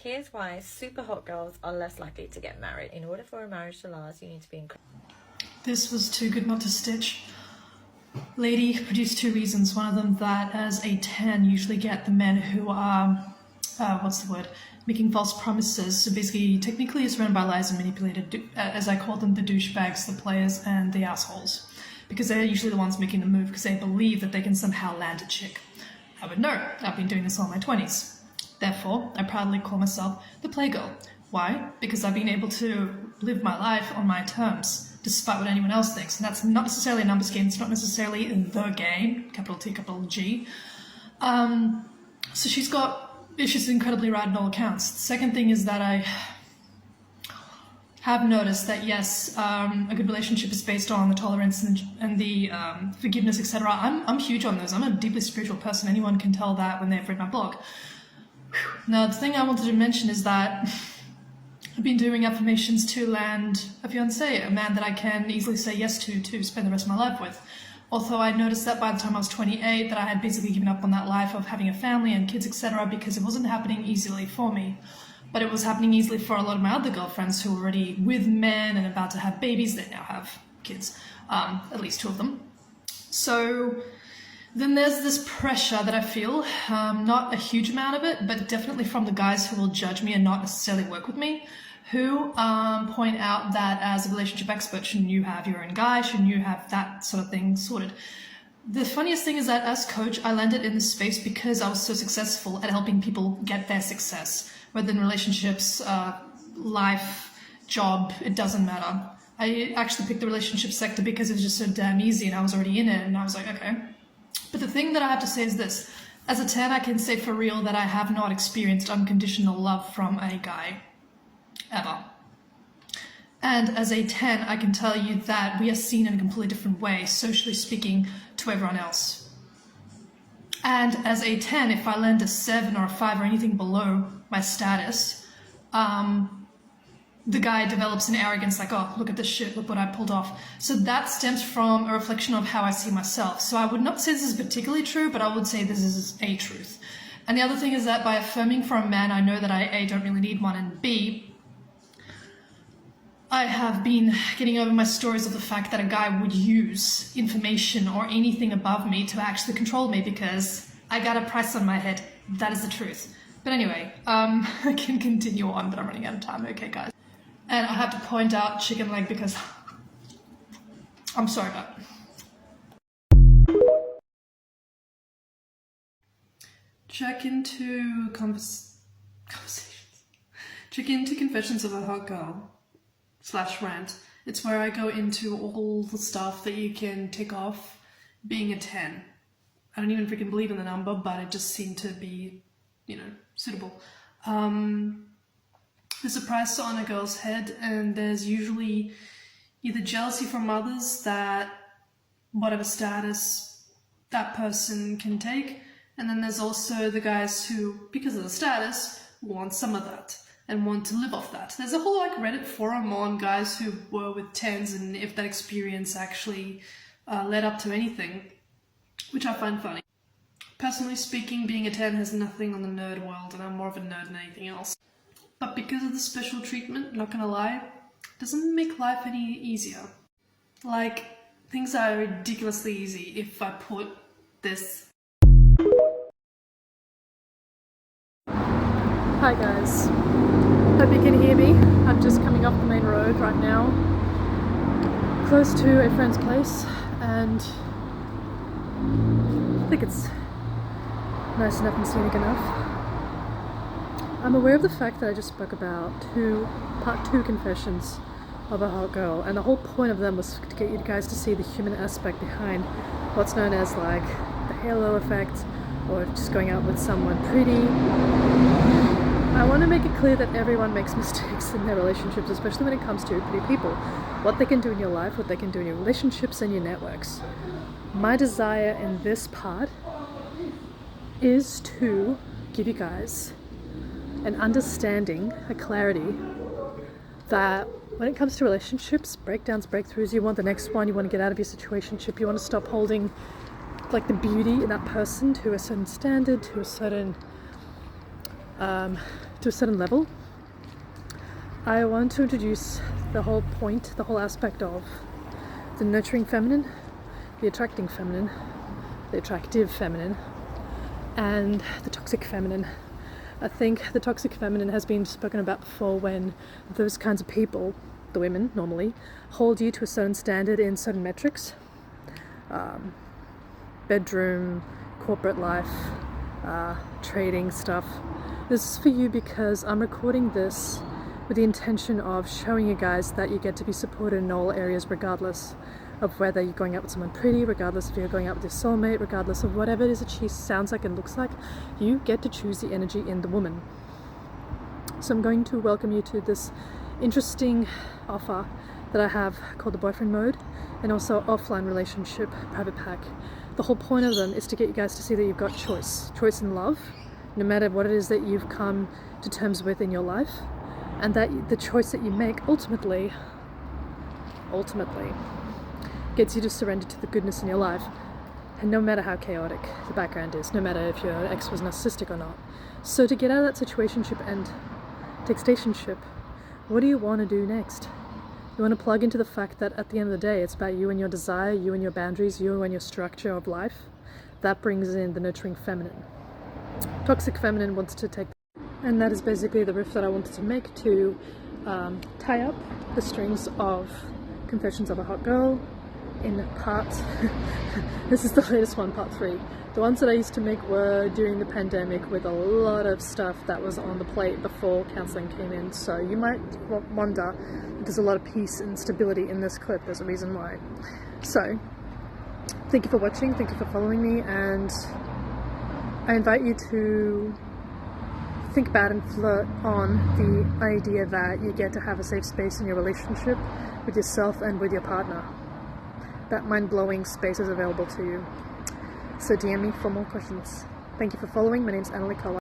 here's why super hot girls are less likely to get married. In order for a marriage to last, you need to be incredible. This was too good not to stitch. Lady produced 2 reasons. One of them that as a 10 usually get the men who are, making false promises. So basically, technically it's surrounded by lies and manipulated, as I call them, the douchebags, the players, and the assholes. Because they're usually the ones making the move because they believe that they can somehow land a chick. I would know. I've been doing this all my 20s. Therefore, I proudly call myself the playgirl. Why? Because I've been able to live my life on my terms, despite what anyone else thinks. And that's not necessarily a numbers game. It's not necessarily the game, capital T, capital G. So she's incredibly right in all accounts. The second thing is that I have noticed that yes, a good relationship is based on the tolerance and the forgiveness, etc. I'm huge on those. I'm a deeply spiritual person. Anyone can tell that when they've read my blog. Now, the thing I wanted to mention is that I've been doing affirmations to land a fiancé, a man that I can easily say yes to spend the rest of my life with. Although I noticed that by the time I was 28 that I had basically given up on that life of having a family and kids, etc. because it wasn't happening easily for me. But it was happening easily for a lot of my other girlfriends who were already with men and about to have babies. They now have kids, at least 2 of them. So then there's this pressure that I feel, not a huge amount of it, but definitely from the guys who will judge me and not necessarily work with me, who point out that as a relationship expert, shouldn't you have your own guy? Shouldn't you have that sort of thing sorted? The funniest thing is that as coach, I landed in this space because I was so successful at helping people get their success, whether in relationships, life, job, it doesn't matter. I actually picked the relationship sector because it was just so damn easy and I was already in it and I was like, okay. But the thing that I have to say is this. As a 10, I can say for real that I have not experienced unconditional love from a guy. Ever. And as a 10, I can tell you that we are seen in a completely different way, socially speaking, to everyone else. And as a 10, if I land a 7 or a 5 or anything below my status, the guy develops an arrogance like, oh, look at this shit, look what I pulled off. So that stems from a reflection of how I see myself. So I would not say this is particularly true, but I would say this is a truth. And the other thing is that by affirming for a man, I know that I, A, don't really need one, and B, I have been getting over my stories of the fact that a guy would use information or anything above me to actually control me because I got a price on my head. That is the truth. But anyway, I can continue on, but I'm running out of time. Okay, guys. And I have to point out chicken leg because I'm sorry about it. Check into conversations. Check into Confessions of a Hot Girl /rant. It's where I go into all the stuff that you can tick off being a 10. I don't even freaking believe in the number, but it just seemed to be, suitable. There's a price on a girl's head, and there's usually either jealousy from others that whatever status that person can take, and then there's also the guys who, because of the status, want some of that and want to live off that. There's a whole Reddit forum on guys who were with 10s and if that experience actually led up to anything, which I find funny. Personally speaking, being a 10 has nothing on the nerd world, and I'm more of a nerd than anything else. But because of the special treatment, not gonna lie, it doesn't make life any easier. Like, things are ridiculously easy if I put this. Hi guys, hope you can hear me. I'm just coming off the main road right now, close to a friend's place, and I think it's nice enough and scenic enough. I'm aware of the fact that I just spoke about part 2 confessions of a hot girl, and the whole point of them was to get you guys to see the human aspect behind what's known as like the halo effect, or just going out with someone pretty. I want to make it clear that everyone makes mistakes in their relationships, especially when it comes to pretty people. What they can do in your life, what they can do in your relationships and your networks. My desire in this part is to give you guys an understanding, a clarity, that when it comes to relationships, breakdowns, breakthroughs, you want the next one, you want to get out of your situationship, you want to stop holding like the beauty in that person to a certain standard, to a certain to a certain level, I want to introduce the whole point, the whole aspect of the nurturing feminine, the attracting feminine, the attractive feminine, and the toxic feminine. I think the toxic feminine has been spoken about before when those kinds of people, the women normally, hold you to a certain standard in certain metrics. Bedroom, corporate life, trading stuff. This is for you because I'm recording this with the intention of showing you guys that you get to be supported in all areas regardless of whether you're going out with someone pretty, regardless if you're going out with your soulmate, regardless of whatever it is that she sounds like and looks like. You get to choose the energy in the woman. So I'm going to welcome you to this interesting offer that I have called the boyfriend mode, and also offline relationship private pack. The whole point of them is to get you guys to see that you've got choice in love, no matter what it is that you've come to terms with in your life, and that the choice that you make ultimately gets you to surrender to the goodness in your life, and no matter how chaotic the background is, no matter if your ex was narcissistic or not. So to get out of that situationship and take stationship, what do you want to do next? You want to plug into the fact that at the end of the day, it's about you and your desire, you and your boundaries, you and your structure of life. That brings in the nurturing feminine. Toxic feminine wants to take, and that is basically the riff that I wanted to make to tie up the strings of Confessions of a Hot Girl in part, this is the latest one, part 3. The ones that I used to make were during the pandemic with a lot of stuff that was on the plate before counselling came in, so you might wonder if there's a lot of peace and stability in this clip. There's a reason why. So, thank you for watching, thank you for following me, and I invite you to think about and flirt on the idea that you get to have a safe space in your relationship with yourself and with your partner. That mind-blowing space is available to you. So DM me for more questions. Thank you for following. My name's Annalie Collar.